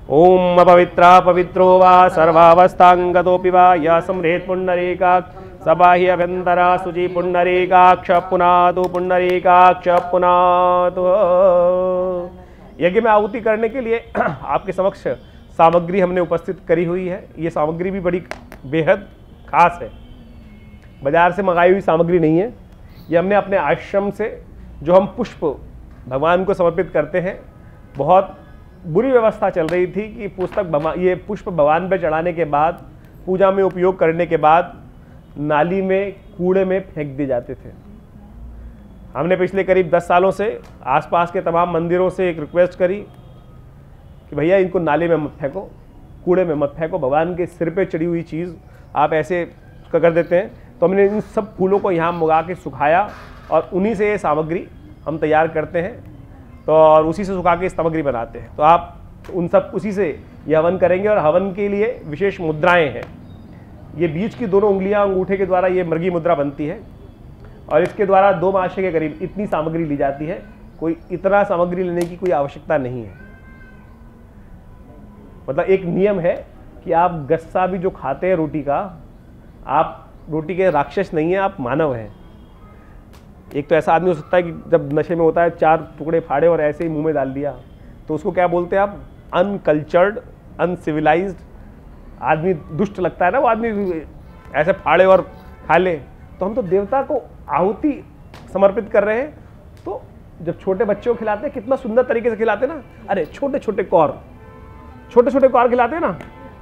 ओम अपवित्रा पवित्रो वा सर्वावस्थांगतोऽपि वा यः स्मरेत् पुंडरीकाक्ष सबाह्य अभ्यंतरा शुचि पुंडरीकाक्ष पुनातु पुंडरीकाक्ष पुनातु। यज्ञ में आहुति करने के लिए आपके समक्ष सामग्री हमने उपस्थित करी हुई है। ये सामग्री भी बड़ी बेहद खास है, बाजार से मंगाई हुई सामग्री नहीं है। ये हमने अपने आश्रम से जो हम पुष्प भगवान को समर्पित करते हैं, बहुत बुरी व्यवस्था चल रही थी कि ये पुष्प भगवान पर चढ़ाने के बाद, पूजा में उपयोग करने के बाद नाली में, कूड़े में फेंक दिए जाते थे। हमने पिछले करीब 10 सालों से आसपास के तमाम मंदिरों से एक रिक्वेस्ट करी कि भैया इनको नाले में मत फेंको, कूड़े में मत फेंको, भगवान के सिर पे चढ़ी हुई चीज़ आप ऐसे कर देते हैं। तो हमने इन सब फूलों को यहाँ मंगा के सुखाया और उन्हीं से ये सामग्री हम तैयार करते हैं, तो और उसी से सुखा के सामग्री बनाते हैं। तो आप उन सब उसी से ये हवन करेंगे। और हवन के लिए विशेष मुद्राएं हैं। ये बीच की दोनों उंगलियां अंगूठे के द्वारा ये मृगी मुद्रा बनती है और इसके द्वारा 2 मासे के करीब इतनी सामग्री ली जाती है। कोई इतना सामग्री लेने की कोई आवश्यकता नहीं है। मतलब एक नियम है कि आप गस्सा भी जो खाते हैं रोटी का, आप रोटी के राक्षस नहीं है, आप मानव हैं। एक तो ऐसा आदमी हो सकता है कि जब नशे में होता है 4 टुकड़े फाड़े और ऐसे ही मुंह में डाल दिया, तो उसको क्या बोलते हैं आप? अनकल्चर्ड, अनसिविलाइज्ड आदमी। दुष्ट लगता है ना वो आदमी ऐसे फाड़े और खा ले। तो हम तो देवता को आहुति समर्पित कर रहे हैं। तो जब छोटे बच्चों को खिलाते हैं कितना सुंदर तरीके से खिलाते हैं ना। अरे छोटे छोटे कौर खिलाते हैं ना,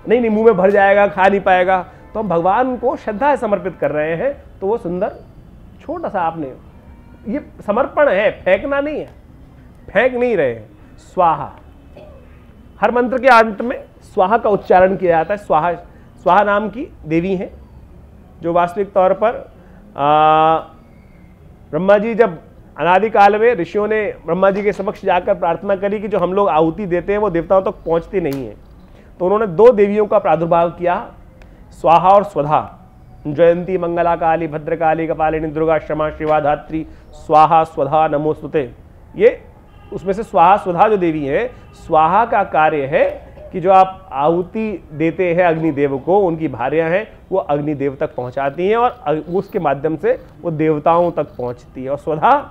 नहीं मुंह में भर जाएगा, खा नहीं पाएगा। तो हम भगवान को श्रद्धा समर्पित कर रहे हैं, तो वो सुंदर छोटा सा आपने, ये समर्पण है, फेंकना नहीं है, फेंक नहीं रहे हैं। स्वाहा, हर मंत्र के अंत में स्वाहा का उच्चारण किया जाता है। स्वाहा नाम की देवी हैं जो वास्तविक तौर पर ब्रह्मा जी, जब अनादिकाल में ऋषियों ने ब्रह्मा जी के समक्ष जाकर प्रार्थना करी कि जो हम लोग आहुति देते हैं वो देवताओं तक पहुंचती नहीं है, तो उन्होंने 2 देवियों का प्रादुर्भाव किया, स्वाहा और स्वधा। जयंती मंगला काली भद्रकाली कपालिनी दुर्गा क्षमा शिवा धात्री स्वाहा स्वधा नमोस्तुते। ये उसमें से स्वाहा स्वधा जो देवी है, स्वाहा का कार्य है कि जो आप आहुति देते हैं अग्निदेव को, उनकी भार्या हैं, वो अग्निदेव तक पहुंचाती हैं और उसके माध्यम से वो देवताओं तक पहुंचती है। और स्वधा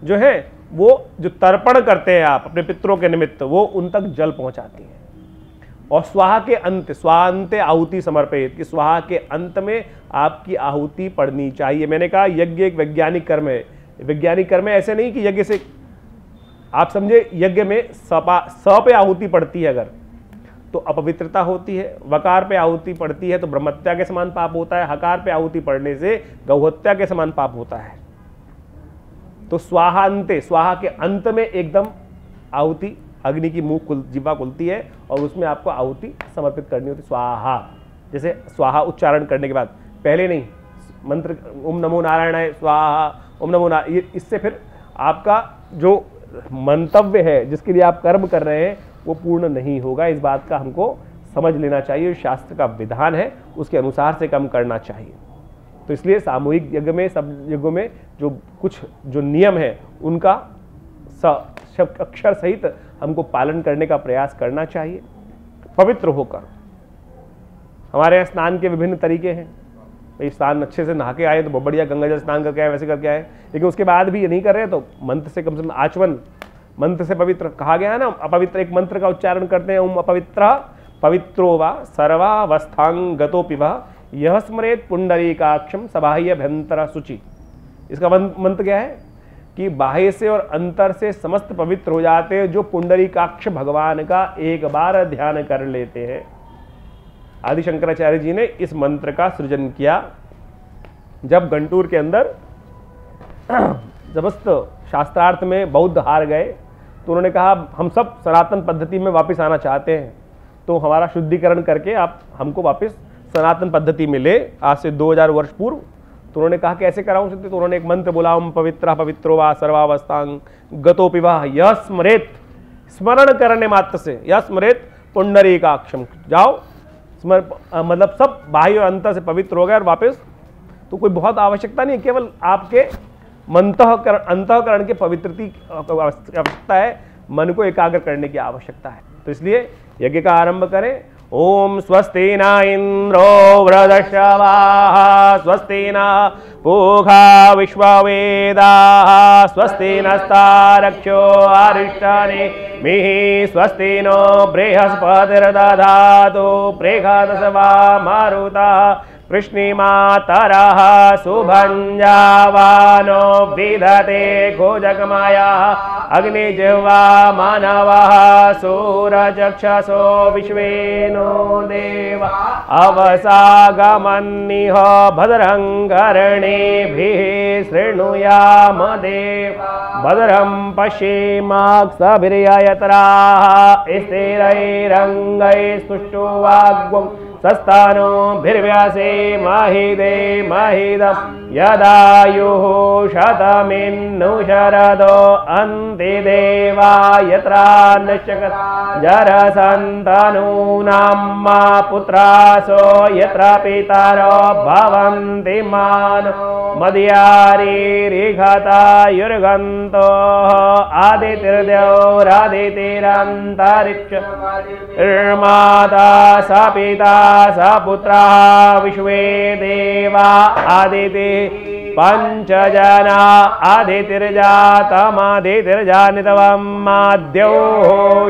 जो है वो जो तर्पण करते हैं आप अपने पितरों के निमित्त, वो उन तक जल पहुंचाती है। और स्वाहा के अंत, स्वाहांते आहुति समर्पित, कि स्वाहा के अंत में आपकी आहुति पड़नी चाहिए। मैंने कहा यज्ञ एक वैज्ञानिक कर्म है। वैज्ञानिक कर्म है ऐसे नहीं कि यज्ञ से आप समझे, यज्ञ में स पे आहुति पड़ती है अगर तो अपवित्रता होती है, वकार पे आहुति पड़ती है तो ब्रह्महत्या के समान पाप होता है, हकार पे आहुति पड़ने से गौहत्या के समान पाप होता है। तो स्वाहांते, स्वाहा के अंत में एकदम आहुति, अग्नि की मुंह जीवा खुलती है और उसमें आपको आहुति समर्पित करनी होती। स्वाहा, जैसे स्वाहा उच्चारण करने के बाद, पहले नहीं, मंत्र ओम नमो नारायणाय स्वाहा, ओम नमो नारायण, इससे फिर आपका जो मंतव्य है जिसके लिए आप कर्म कर रहे हैं वो पूर्ण नहीं होगा। इस बात का हमको समझ लेना चाहिए। शास्त्र का विधान है, उसके अनुसार से कर्म करना चाहिए। तो इसलिए सामूहिक यज्ञ में, सब यज्ञों में जो कुछ जो नियम है उनका अक्षर सहित हमको पालन करने का प्रयास करना चाहिए, पवित्र होकर। हमारे यहाँ स्नान के विभिन्न तरीके हैं। भाई स्नान अच्छे से नहा के आए तो बहुत बढ़िया, गंगा जल स्नान करके आए, वैसे करके आए, लेकिन उसके बाद भी ये नहीं कर रहे तो मंत्र से कम आचमन, मंत्र से पवित्र कहा गया है ना। अपवित्र एक मंत्र का उच्चारण करते हैं, ओम अपवित्र पवित्रो वा सर्वावस्थांगतोऽपि वा यः स्मरेत् पुंडरीकाक्षं सबाह्य अभ्यंतर शुचि। इसका मंत्र क्या है कि बाह्य से और अंतर से समस्त पवित्र हो जाते हैं जो पुंडरीकाक्ष भगवान का एक बार ध्यान कर लेते हैं। आदि शंकराचार्य जी ने इस मंत्र का सृजन किया जब गंटूर के अंदर जबरदस्त शास्त्रार्थ में बौद्ध हार गए, तो उन्होंने कहा हम सब सनातन पद्धति में वापस आना चाहते हैं, तो हमारा शुद्धिकरण करके आप हमको वापस सनातन पद्धति में ले, आज से 2000 वर्ष पूर्व। तो उन्होंने कहा कैसे कराऊं शुद्धि? तो उन्होंने एक मंत्र बोला, ओम पवित्र पवित्रो वा सर्वावस्थांग गतोऽपि वा यः स्मरेत्, स्मरण करने मात्र से, यः स्मरेत् पुंडरीकाक्षम, जाओ मतलब सब बाह्य और अंतर से पवित्र हो गए और वापस। तो कोई बहुत आवश्यकता नहीं है, केवल आपके अंतःकरण के पवित्रता की आवश्यकता है, मन को एकाग्र करने की आवश्यकता है। तो इसलिए यज्ञ का आरंभ करें। ओम स्वस्ति न इंद्रो वृधश्रवाः स्वस्ति न पूषा विश्ववेदाः स्वस्ति नस्तारक्षो अरिष्टानेमिः स्वस्ति नो बृहस्पतिर्दधातु प्रेषादशवा मारुतः कृष्णिमातरः सुभञ्जावानो विदते गोजगमायाः अग्निजिह्वा मानवः सूरचक्षसो विश्वेनो देव अवसागमन्निह भद्रं कर्णेभिः शृणुयाम देव भद्रं पश्येमाक्षभिर्यजत्राः स्थिरैरङ्गैस्तुष्टुवाग्वं सस्तानो भिर्व्यासे महिदे महिदं यदायुः शतमिन्नु शरदो अन्ति देवा यत्रा नश्यकत् जरसन्तनूनां मा पुत्रासो यत्र पितरो भवन्ति मानो मद्यारीरिघतायुर्गन्तो आदितिर्द्यौरादितिरन्तरिक्ष माता स पिता स पुत्रः विश्वे देवा आदिति पंचजना आदितिर्जातमादितिर्जानितवं माद्यो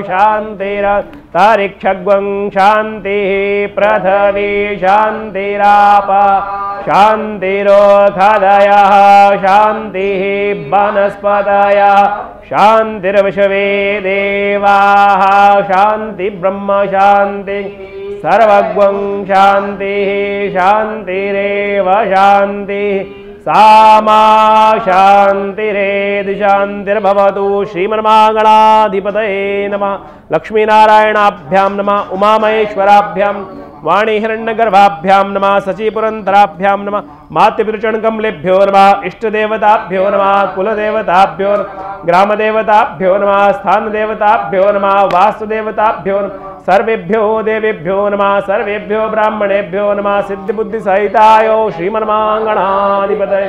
शान्तिरन्तरिक्षग्वं शान्तिः पृथिवी शान्तिराप शान्तिरोखदयः शान्तिः वनस्पतयः शान्तिर्विश्वे देवाः शान्ति ब्रह्म शान्ति सर्वज्ञं शान्तिः शान्तिरेव शान्तिः सामा शान्तिरेधि शान्तिर्भवतु। श्रीमन्महागणाधिपतये नमः। लक्ष्मीनारायणाभ्यां नमः। उमामहेश्वराभ्यां वाणी हिरण्यगर्भाभ्यां नमः। शचीपुरन्तराभ्यां नमः। मातृपितृचरणकमलेभ्यो नमः। इष्टदेवताभ्यो नमः। कुलदेवताभ्यो ग्रामदेवताभ्यो नमः। स्थानदेवताभ्यो नमः। वास्तुदेवताभ्यो नमः। सर्वेभ्यो देवेभ्यो नमः। सर्वेभ्यो ब्राह्मणेभ्यो नमः। सिद्धिबुद्धिसहितायो श्रीमन्महागणाधिपतये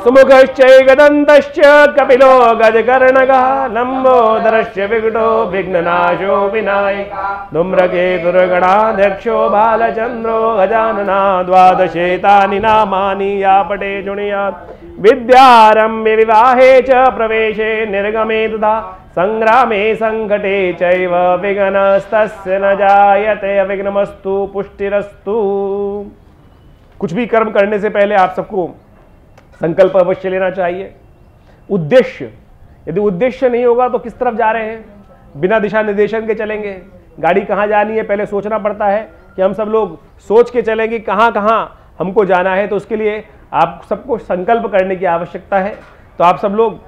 सुमुखश्चैकदन्तश्च कपिलो गजकर्णकः लम्बोदरस्य विकटो विघ्ननाशो विनायक धूम्रकेतुर्गणाध्यक्षो बालचन्द्रो गजानना द्वादशेतानि नामानि या पटे शृणुयात् विद्यारम्भे विवाहे च प्रवेशे निर्गमे तथा संग्रामे संकटे चैव विघ्नस्तस्य न जायते अविघ्नमस्तु पुष्टिरस्तु। कुछ भी कर्म करने से पहले आप सबको संकल्प अवश्य लेना चाहिए। उद्देश्य, यदि उद्देश्य नहीं होगा तो किस तरफ जा रहे हैं, बिना दिशा निर्देशन के चलेंगे। गाड़ी कहाँ जानी है पहले सोचना पड़ता है कि हम सब लोग सोच के चलेंगे कहाँ कहाँ हमको जाना है। तो उसके लिए आप सबको संकल्प करने की आवश्यकता है। तो आप सब लोग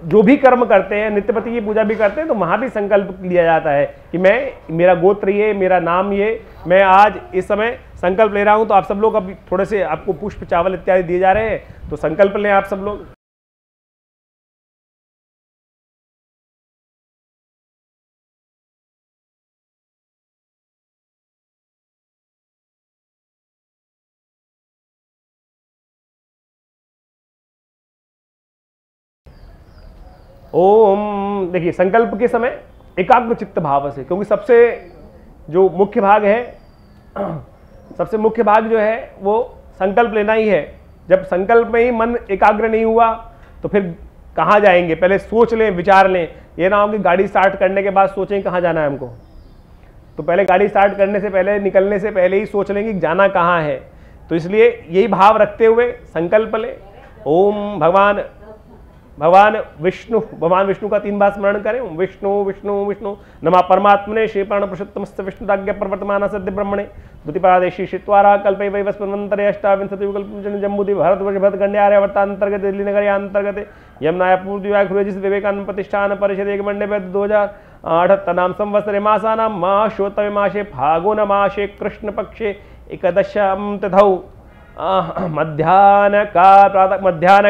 जो भी कर्म करते हैं, नित्यपति की पूजा भी करते हैं, तो वहाँ भी संकल्प लिया जाता है कि मैं, मेरा गोत्र ये, मेरा नाम ये, मैं आज इस समय संकल्प ले रहा हूँ। तो आप सब लोग अभी थोड़े से आपको पुष्प चावल इत्यादि दिए जा रहे हैं, तो संकल्प लें आप सब लोग। ओम, देखिए संकल्प के समय एकाग्र चित्त भाव से, क्योंकि सबसे जो मुख्य भाग है, सबसे मुख्य भाग जो है वो संकल्प लेना ही है। जब संकल्प में ही मन एकाग्र नहीं हुआ तो फिर कहाँ जाएंगे। पहले सोच लें, विचार लें। ये ना हो कि गाड़ी स्टार्ट करने के बाद सोचें कहाँ जाना है हमको। तो पहले गाड़ी स्टार्ट करने से पहले, निकलने से पहले ही सोच लें कि जाना कहाँ है। तो इसलिए यही भाव रखते हुए संकल्प लें। ओम भगवान विष्णु का 3 बार स्मरण करें। विष्णु विष्णु विष्णु नमः परमात्मने श्री प्राण पुरुषोत्तमस्य विष्णुराज्ञ प्रवर्तमान सद्य ब्रह्मणे द्वितीयपादेशी शित्वारा कल्पे वैवस्वन्वन्तरे अष्टाविंशति विकल्प जम्बूद्वीप भारतवर्ष भरतखंड्यार्यावर्तांतर्गत दिल्ली नगर अंतर्गत यमुनाया पूर्व विवेकानंद प्रतिष्ठान परिषद एक मंडे 2078 नाम संवत्सरे मासानां मासोत्तमे मासे फागुन मासे कृष्ण पक्षे एकदशम तिथौ मध्याह्न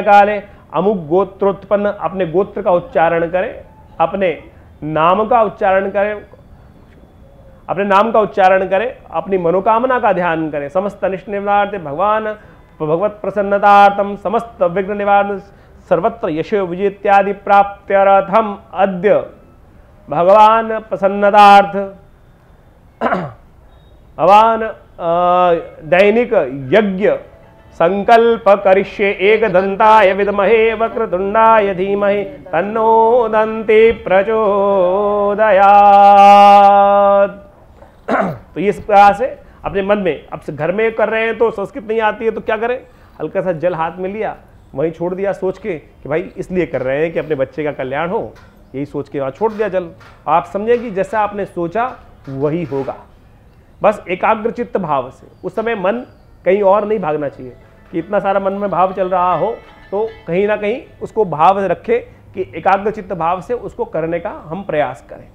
काले अमुक गोत्रोत्पन्न, अपने गोत्र का उच्चारण करें, अपने नाम का उच्चारण करें, अपने नाम का उच्चारण करें, अपनी मनोकामना का ध्यान करें। समस्त अनिष्ट निवारते भगवत प्रसन्नतार्थम समस्त विघ्न निवारण सर्वत्र यशो विजय इत्यादि प्राप्त्यर्थम अद्य भगवान प्रसन्नतार्थ भवान दैनिक यज्ञ संकल्प करिष्ये एकदंताय विद्महे वक्रतुंडाय धीमहि तन्नो दन्ति प्रचोदयात्। तो इस प्रकार से अपने मन में, अब से घर में कर रहे हैं तो संस्कृत नहीं आती है तो क्या करें, हल्का सा जल हाथ में लिया, वहीं छोड़ दिया सोच के कि भाई इसलिए कर रहे हैं कि अपने बच्चे का कल्याण हो, यही सोच के वहाँ छोड़ दिया जल। आप समझे कि जैसा आपने सोचा वही होगा, बस एकाग्रचित्त भाव से। उस समय मन कहीं और नहीं भागना चाहिए कि इतना सारा मन में भाव चल रहा हो तो कहीं ना कहीं उसको भाव रखे कि एकाग्रचित्त भाव से उसको करने का हम प्रयास करें।